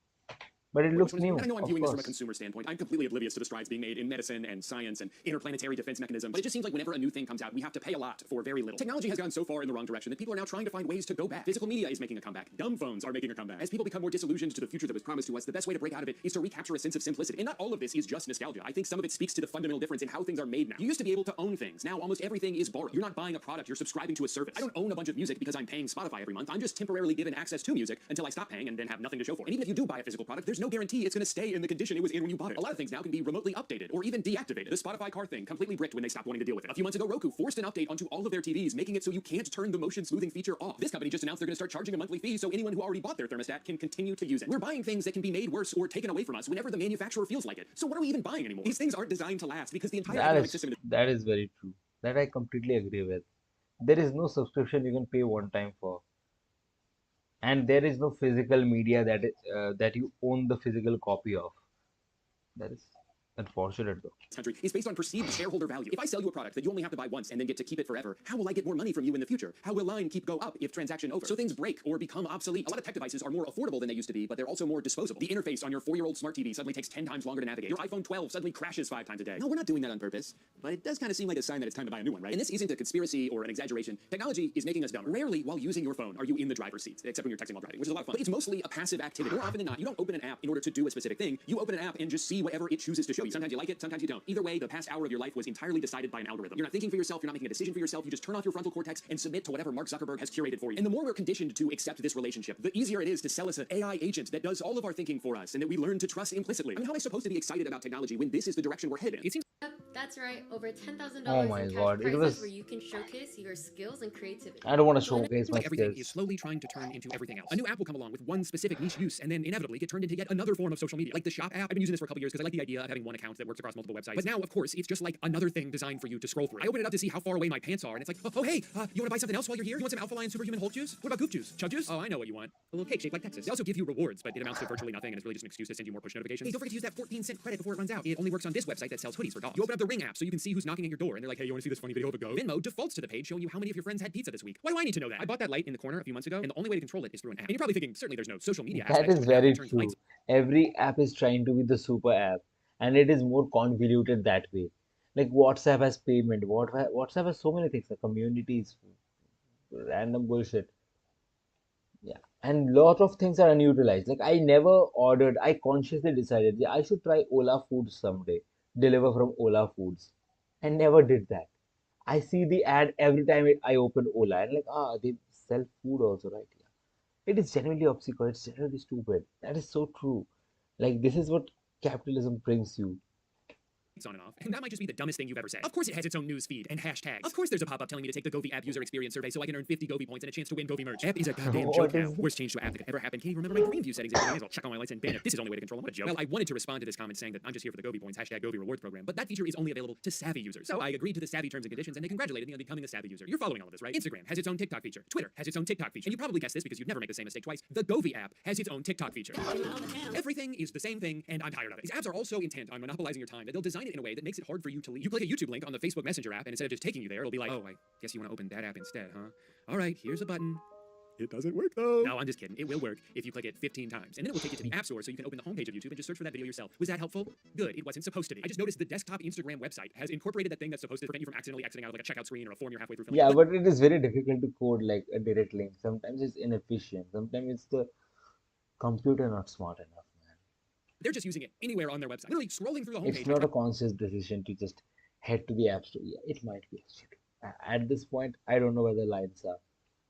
But it looks new. And I know I'm viewing this from a consumer standpoint. I'm completely oblivious to the strides being made in medicine and science and interplanetary defense mechanisms. But it just seems like whenever a new thing comes out, we have to pay a lot for very little. Technology has gone so far in the wrong direction that people are now trying to find ways to go back. Physical media is making a comeback. Dumb phones are making a comeback. As people become more disillusioned to the future that was promised to us, the best way to break out of it is to recapture a sense of simplicity. And not all of this is just nostalgia. I think some of it speaks to the fundamental difference in how things are made now. You used to be able to own things. Now almost everything is borrowed. You're not buying a product, you're subscribing to a service. I don't own a bunch of music because I'm paying Spotify every month. I'm just temporarily given access to music until I stop paying and then have nothing to show for it. And even if you do buy a physical product, there's no guarantee it's going to stay in the condition it was in when you bought it. A lot of things now can be remotely updated or even deactivated. The Spotify car thing completely bricked when they stopped wanting to deal with it. A few months ago, Roku forced an update onto all of their TVs, making it so you can't turn the motion smoothing feature off. This company just announced they're going to start charging a monthly fee so anyone who already bought their thermostat can continue to use it. We're buying things that can be made worse or taken away from us whenever the manufacturer feels like it. So what are we even buying anymore? These things aren't designed to last because the entire economic system that is very true. That I completely agree with. There is no subscription you can pay one time for. And there is no physical media that you own the physical copy of. That is unfortunate though. Country is based on perceived shareholder value. If I sell you a product that you only have to buy once and then get to keep it forever, how will I get more money from you in the future? How will line keep go up if transaction over? So things break or become obsolete. A lot of tech devices are more affordable than they used to be, but they're also more disposable. The interface on your 4-year-old smart TV suddenly takes 10 times longer to navigate. Your iPhone 12 suddenly crashes 5 times a day. No, we're not doing that on purpose, but it does kind of seem like a sign that it's time to buy a new one, right? And this isn't a conspiracy or an exaggeration. Technology is making us dumber. Rarely while using your phone are you in the driver's seat, except when you're texting while driving, which is a lot of fun. But it's mostly a passive activity. More often than not, you don't open an app in order to do a specific thing. You open an app and just see whatever it chooses to show you. Sometimes you like it, sometimes you don't. Either way, the past hour of your life was entirely decided by an algorithm. You're not thinking for yourself, you're not making a decision for yourself, you just turn off your frontal cortex and submit to whatever Mark Zuckerberg has curated for you. And the more we're conditioned to accept this relationship, the easier it is to sell us an AI agent that does all of our thinking for us and that we learn to trust implicitly. I mean, how am I supposed to be excited about technology when this is the direction we're headed? It seems That's right, over $10,000 Oh my in cash god, it prizes was. where you can showcase your skills and creativity. I don't want to So showcase my Like everything is skills. slowly trying to turn into everything else. A new app will come along with one specific niche use and then inevitably get turned into yet another form of social media. Like the Shop app. I've been using this for a couple years because I like the idea of having one account that works across multiple websites. But now, of course, it's just like another thing designed for you to scroll through. I open it up to see how far away my pants are, and it's like, oh hey, you want to buy something else while you're here? You want some Alpha Lion Superhuman Hulk juice? What about Goop juice? Chug juice? Oh, I know what you want. A little cake shaped like Texas. They also give you rewards, but it amounts to virtually nothing, and it's really just an excuse to send you more push notifications. Hey, don't forget to use that 14-cent credit before it runs out. It only works on this website that sells hoodies for dogs. You open up the Ring app so you can see who's knocking at your door, and they're like, hey, you want to see this funny video of a goat? Venmo defaults to the page showing you how many of your friends had pizza this week. Why do I need to know that? I bought that light in the corner a few months ago, and the only way to control it is through an app. And you're probably thinking, certainly there's no social media That aspect is to an app very that turns true. lights Every app is trying to be the super app, and it is more convoluted that way. Like WhatsApp has payment. WhatsApp has so many things, like communities, random bullshit. Yeah, and lot of things are unutilized. Like I never ordered. I consciously decided, yeah, I should try Ola Foods someday. Deliver from Ola Foods. I never did that. I see the ad every time I open Ola, and like, they sell food also, right? Yeah. It is genuinely obscure. It's genuinely stupid. That is so true. Like this is what capitalism brings you. on and off, and that might just be the dumbest thing you've ever said. Of course it has its own news feed and hashtags. Of course there's a pop-up telling me to take the Govi app user experience survey so I can earn 50 Govi points and a chance to win Govi merch. App is a goddamn What joke now. is it? Worst change to app that could ever happen. Can't even remember my green view settings. I'll check on my lights and ban it. This is the only way to control them. What a joke. Well, I wanted to respond to this comment saying that I'm just here for the Govi points, hashtag Govi rewards program, but that feature is only available to savvy users. So I agreed to the savvy terms and conditions and they congratulated me on becoming a savvy user. You're following all of this, right? Instagram has its own TikTok feature. Twitter has its own TikTok feature. And you probably guessed this because you'd never make the same mistake twice. The Govi app has its own TikTok feature. Everything is the same thing, and I'm tired of it. These apps are all so intent on monopolizing your time that they'll design it in a way that makes it hard for you to leave. You click a YouTube link on the Facebook Messenger app, and instead of just taking you there, it'll be like, oh, I guess you want to open that app instead, huh? All right, here's a button. It doesn't work though. No, I'm just kidding. It will work if you click it 15 times. And then it will take you to the App Store so you can open the homepage of YouTube and just search for that video yourself. Was that helpful? Good. It wasn't supposed to be. I just noticed the desktop Instagram website has incorporated that thing that's supposed to prevent you from accidentally exiting out of like a checkout screen or a form you're halfway through filling Yeah, out. but it is very difficult to code like a direct link. Sometimes it's inefficient. Sometimes it's the computer not smart enough, man. They're just using it anywhere on their website. Literally scrolling through the homepage. It's not a conscious decision to just head to the App Store. Yeah, it might be. At this point, I don't know where the lines are.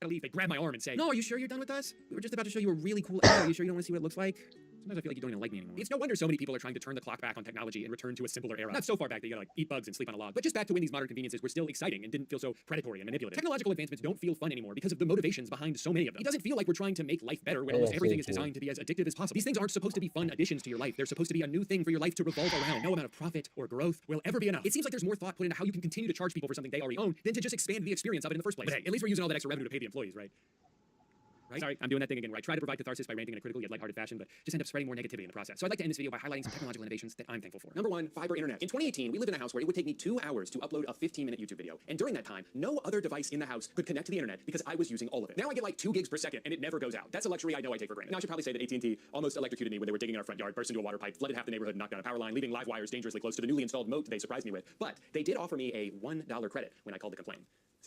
Leave, they grab my arm and say, no, are you sure you're done with us? We were just about to show you a really cool ad. Are you sure you don't want to see what it looks like? Sometimes I feel like you don't even like me anymore. It's no wonder so many people are trying to turn the clock back on technology and return to a simpler era. Not so far back that you gotta like eat bugs and sleep on a log, but just back to when these modern conveniences were still exciting and didn't feel so predatory and manipulative. Technological advancements don't feel fun anymore because of the motivations behind so many of them. It doesn't feel like we're trying to make life better when almost everything is designed to be as addictive as possible. These things aren't supposed to be fun additions to your life. They're supposed to be a new thing for your life to revolve around. No amount of profit or growth will ever be enough. It seems like there's more thought put into how you can continue to charge people for something they already own than to just expand the experience of it in the first place. But hey, at least we're using all that extra revenue to pay the employees, right? Right? Sorry, I'm doing that thing again where I try to provide catharsis by ranting in a critical yet lighthearted fashion, but just end up spreading more negativity in the process. So I'd like to end this video by highlighting some technological innovations that I'm thankful for. Number one, fiber internet. In 2018, we lived in a house where it would take me 2 hours to upload a 15-minute YouTube video. And during that time, no other device in the house could connect to the internet because I was using all of it. Now I get like 2 gigs per second and it never goes out. That's a luxury I know I take for granted. Now I should probably say that AT&T almost electrocuted me when they were digging in our front yard, burst into a water pipe, flooded half the neighborhood, and knocked down a power line, leaving live wires dangerously close to the newly installed moat they surprised me with. But they did offer me a $1 credit when I called to complain.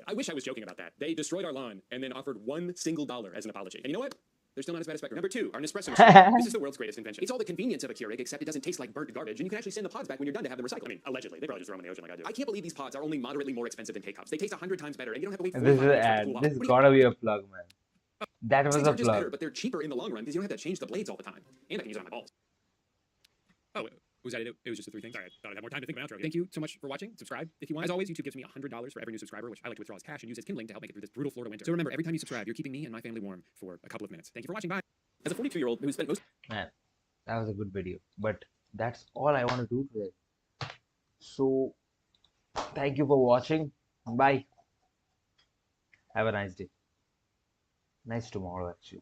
I wish I was joking about that. They destroyed our lawn and then offered $1 single as an apology. And you know what? They're still not as bad as Spectrum. Number 2, our Nespresso machine. This is the world's greatest invention. It's all the convenience of a Keurig, except it doesn't taste like burnt garbage, and you can actually send the pods back when you're done to have them recycled. I mean, allegedly. They probably just throw them in the ocean like I do. I can't believe these pods are only moderately more expensive than K-Cups. They taste 100 times better, and you don't have to wait 45 This is an minutes for it to ad. cool off. This gotta be a plug, man. That was These a are just better, plug. but they're cheaper in the long run because you don't have to change the blades all the time. And I can use it on my balls. Oh, was that it? It was just the 3 things? Sorry, I thought I'd have more time to think of an outro. Thank you so much for watching. Subscribe if you want. As always, YouTube gives me $100 for every new subscriber, which I like to withdraw as cash and use as kindling to help make it through this brutal Florida winter. So remember, every time you subscribe, you're keeping me and my family warm for a couple of minutes. Thank you for watching. Bye. As a 42-year-old who spent most... Man, that was a good video. But that's all I want to do today. So, thank you for watching. Bye. Have a nice day. Nice tomorrow, actually.